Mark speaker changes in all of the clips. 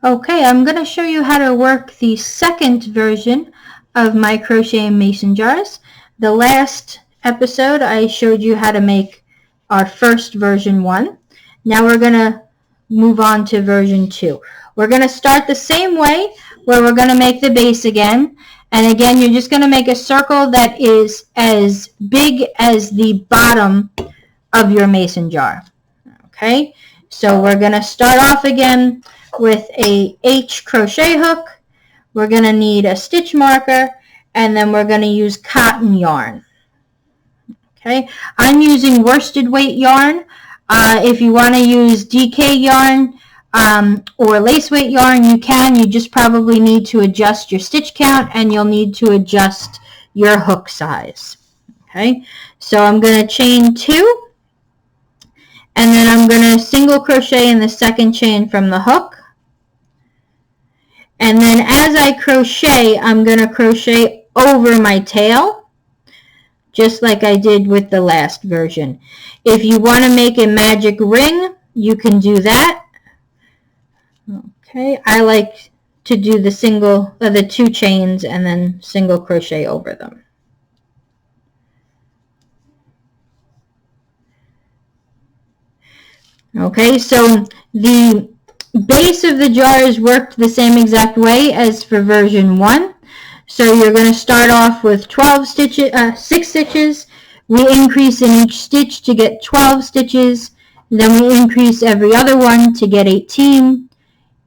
Speaker 1: Okay, I'm going to show you how to work the second version of my crochet and mason jars. The last episode I showed you how to make our first version 1. Now we're going to move on to version 2. We're going to start the same way, where we're going to make the base again. And again, you're just going to make a circle that is as big as the bottom of your mason jar. Okay, so we're going to start off again with a H crochet hook. We're going to need a stitch marker, and then we're going to use cotton yarn. Okay, I'm using worsted weight yarn. If you want to use DK yarn or lace weight yarn, you can. You just probably need to adjust your stitch count, and you'll need to adjust your hook size. Okay, so I'm going to chain 2, and then I'm going to single crochet in the second chain from the hook. And then as I crochet, I'm going to crochet over my tail, just like I did with the last version. If you want to make a magic ring, you can do that. Okay, I like to do the 2 chains and then single crochet over them. Okay, so the base of the jars worked the same exact way as for version 1. So you're going to start off with 6 stitches. We increase in each stitch to get 12 stitches. Then we increase every other one to get 18.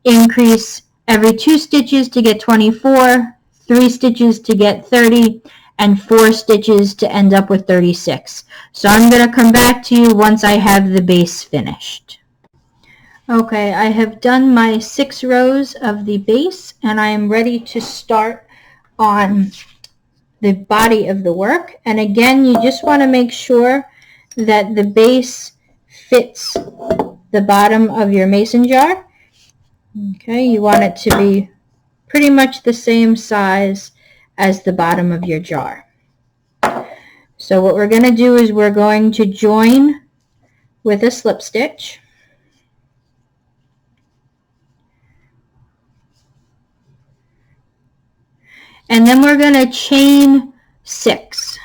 Speaker 1: Increase every 2 stitches to get 24. 3 stitches to get 30. And 4 stitches to end up with 36. So I'm going to come back to you once I have the base finished. Okay, I have done my 6 rows of the base, and I am ready to start on the body of the work. And again, you just want to make sure that the base fits the bottom of your mason jar. Okay, you want it to be pretty much the same size as the bottom of your jar. So what we're going to do is we're going to join with a slip stitch. And then we're going to chain 6.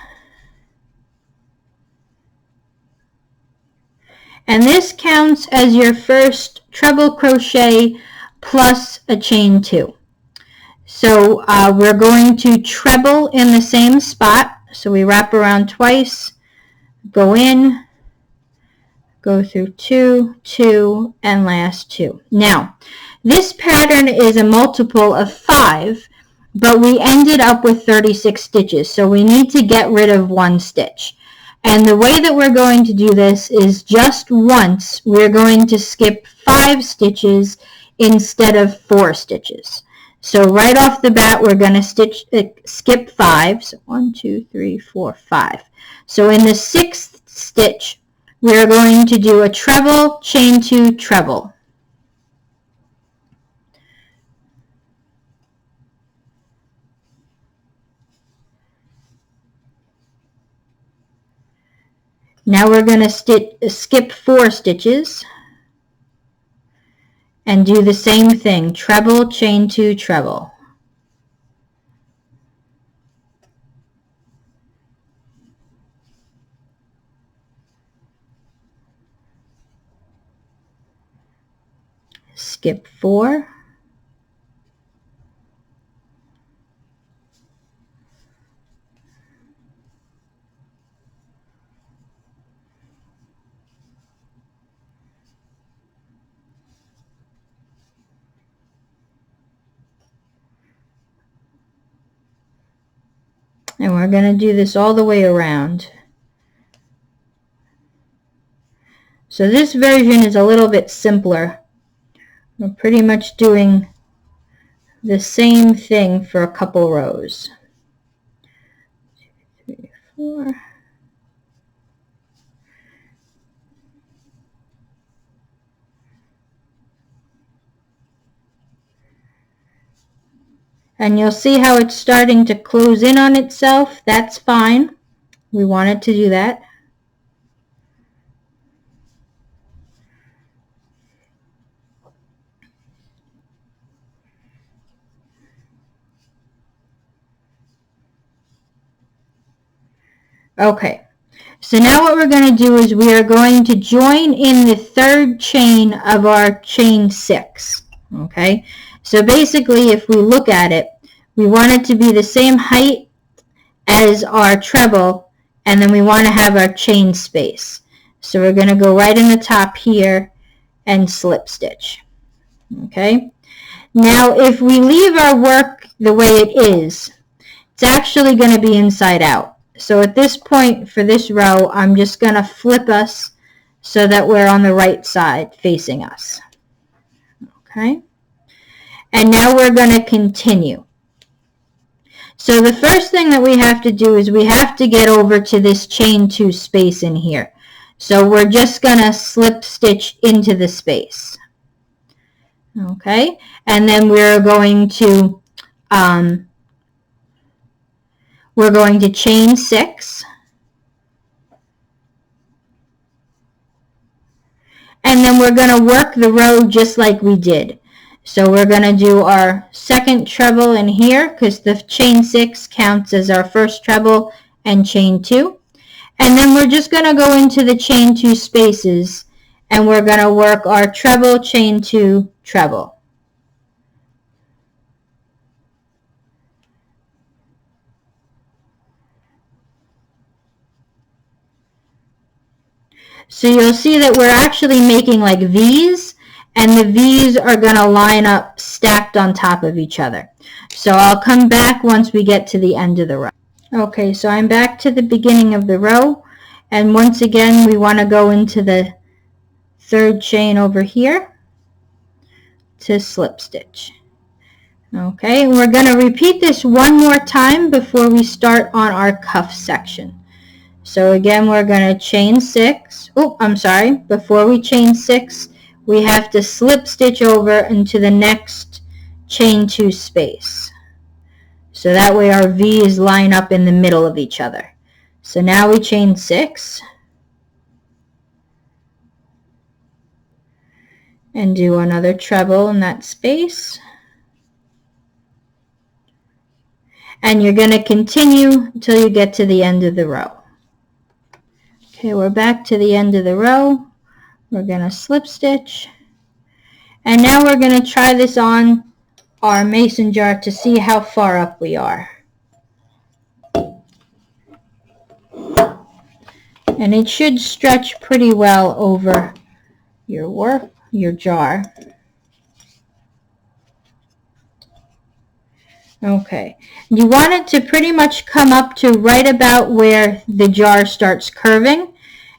Speaker 1: And this counts as your first treble crochet plus a chain 2. So we're going to treble in the same spot. So we wrap around twice, go in, go through 2, 2, and last 2. Now, this pattern is a multiple of 5, but we ended up with 36 stitches, so we need to get rid of 1 stitch. And the way that we're going to do this is just once we're going to skip 5 stitches instead of 4 stitches. So right off the bat, we're going to skip 5. So 1, 2, 3, 4, 5. So in the 6th stitch, we're going to do a treble, chain 2, treble. Now we're going to skip 4 stitches and do the same thing, treble, chain 2, treble. Skip 4. And we're going to do this all the way around. So this version is a little bit simpler. We're pretty much doing the same thing for a couple rows. 2, 3, 4. And you'll see how it's starting to close in on itself. That's fine. We want it to do that. Okay, so now what we're going to do is we are going to join in the third chain of our chain 6. Okay, so basically if we look at it, we want it to be the same height as our treble, and then we want to have our chain space. So we're going to go right in the top here and slip stitch. Okay, now if we leave our work the way it is, it's actually going to be inside out. So at this point for this row, I'm just going to flip us so that we're on the right side facing us. Okay, and now we're going to continue. So the first thing that we have to do is we have to get over to this chain 2 space in here. So we're just going to slip stitch into the space. Okay, and then we're going to chain 6. And then we're going to work the row just like we did. So we're going to do our second treble in here because the chain 6 counts as our first treble and chain 2. And then we're just going to go into the chain 2 spaces and we're going to work our treble, chain 2, treble. So you'll see that we're actually making like V's, and the V's are going to line up stacked on top of each other. So I'll come back once we get to the end of the row. Okay, so I'm back to the beginning of the row, and once again we want to go into the third chain over here to slip stitch. Okay, and we're going to repeat this one more time before we start on our cuff section. So again, we're going to chain 6. Oh, I'm sorry. Before we chain 6, we have to slip stitch over into the next chain 2 space. So that way our V's line up in the middle of each other. So now we chain 6. And do another treble in that space. And you're going to continue until you get to the end of the row. Okay, we're back to the end of the row. We're going to slip stitch. And now we're going to try this on our mason jar to see how far up we are. And it should stretch pretty well over your jar. Okay, you want it to pretty much come up to right about where the jar starts curving,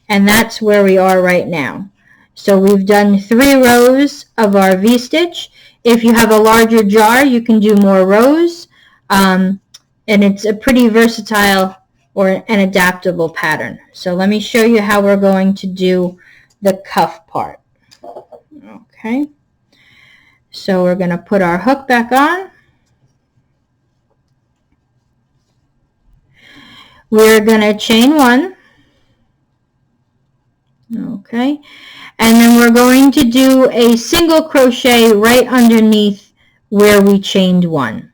Speaker 1: and that's where we are right now. So we've done 3 rows of our V-stitch. If you have a larger jar, you can do more rows, and it's a pretty versatile or an adaptable pattern. So let me show you how we're going to do the cuff part. Okay, so we're going to put our hook back on. We're going to chain 1. Okay, and then we're going to do a single crochet right underneath where we chained 1.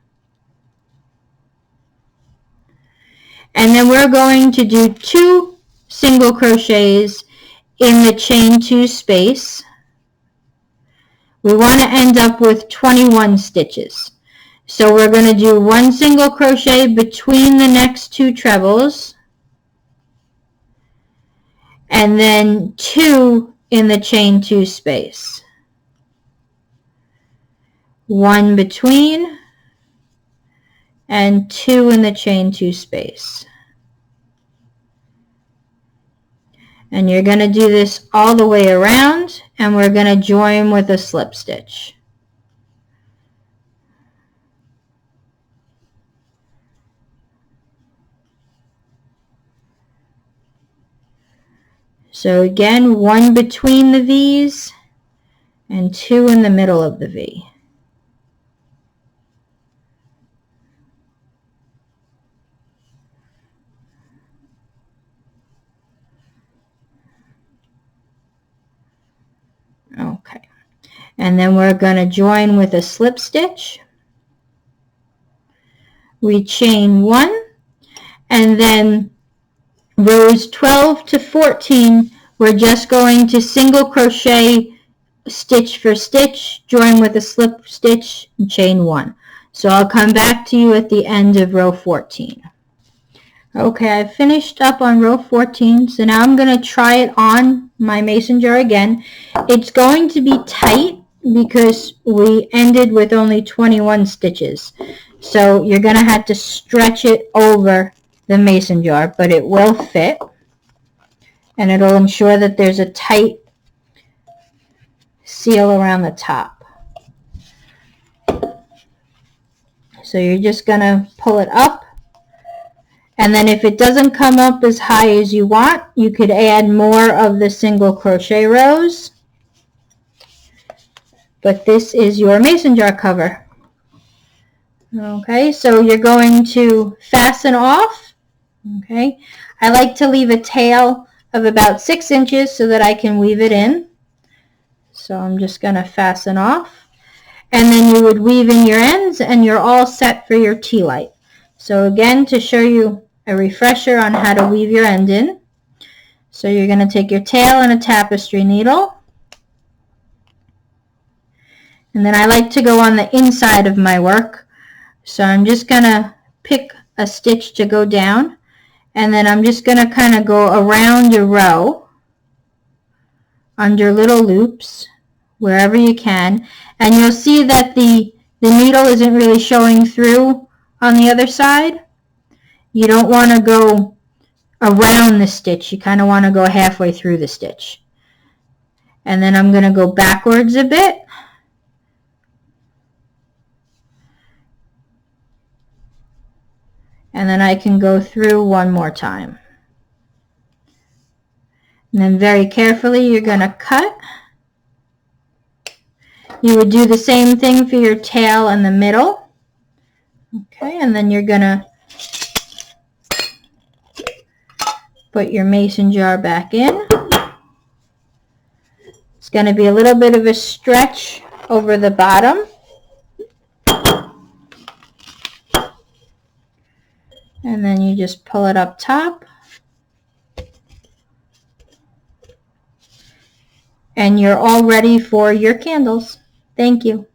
Speaker 1: And then we're going to do 2 single crochets in the chain 2 space. We want to end up with 21 stitches. So we're going to do 1 single crochet between the next 2 trebles, and then 2 in the chain 2 space. 1 between, and 2 in the chain 2 space. And you're going to do this all the way around, and we're going to join with a slip stitch. So again, 1 between the V's and 2 in the middle of the V. Okay, and then we're going to join with a slip stitch. We chain 1, and then rows 12 to 14, we're just going to single crochet stitch for stitch, join with a slip stitch, and chain 1. So I'll come back to you at the end of row 14. Okay, I've finished up on row 14, so now I'm going to try it on my mason jar again. It's going to be tight because we ended with only 21 stitches. So you're going to have to stretch it over the mason jar, but it will fit, and it'll ensure that there's a tight seal around the top. So you're just going to pull it up, and then if it doesn't come up as high as you want, you could add more of the single crochet rows. But this is your mason jar cover. Okay, so you're going to fasten off. Okay, I like to leave a tail of about 6 inches so that I can weave it in. So I'm just going to fasten off. And then you would weave in your ends and you're all set for your tea light. So again, to show you a refresher on how to weave your end in. So you're going to take your tail and a tapestry needle. And then I like to go on the inside of my work. So I'm just going to pick a stitch to go down. And then I'm just going to kind of go around a row under little loops wherever you can. And you'll see that the needle isn't really showing through on the other side. You don't want to go around the stitch. You kind of want to go halfway through the stitch. And then I'm going to go backwards a bit. And then I can go through one more time. And then very carefully you're going to cut. You would do the same thing for your tail and the middle. Okay, and then you're going to put your mason jar back in. It's going to be a little bit of a stretch over the bottom. And then you just pull it up top. And you're all ready for your candles. Thank you.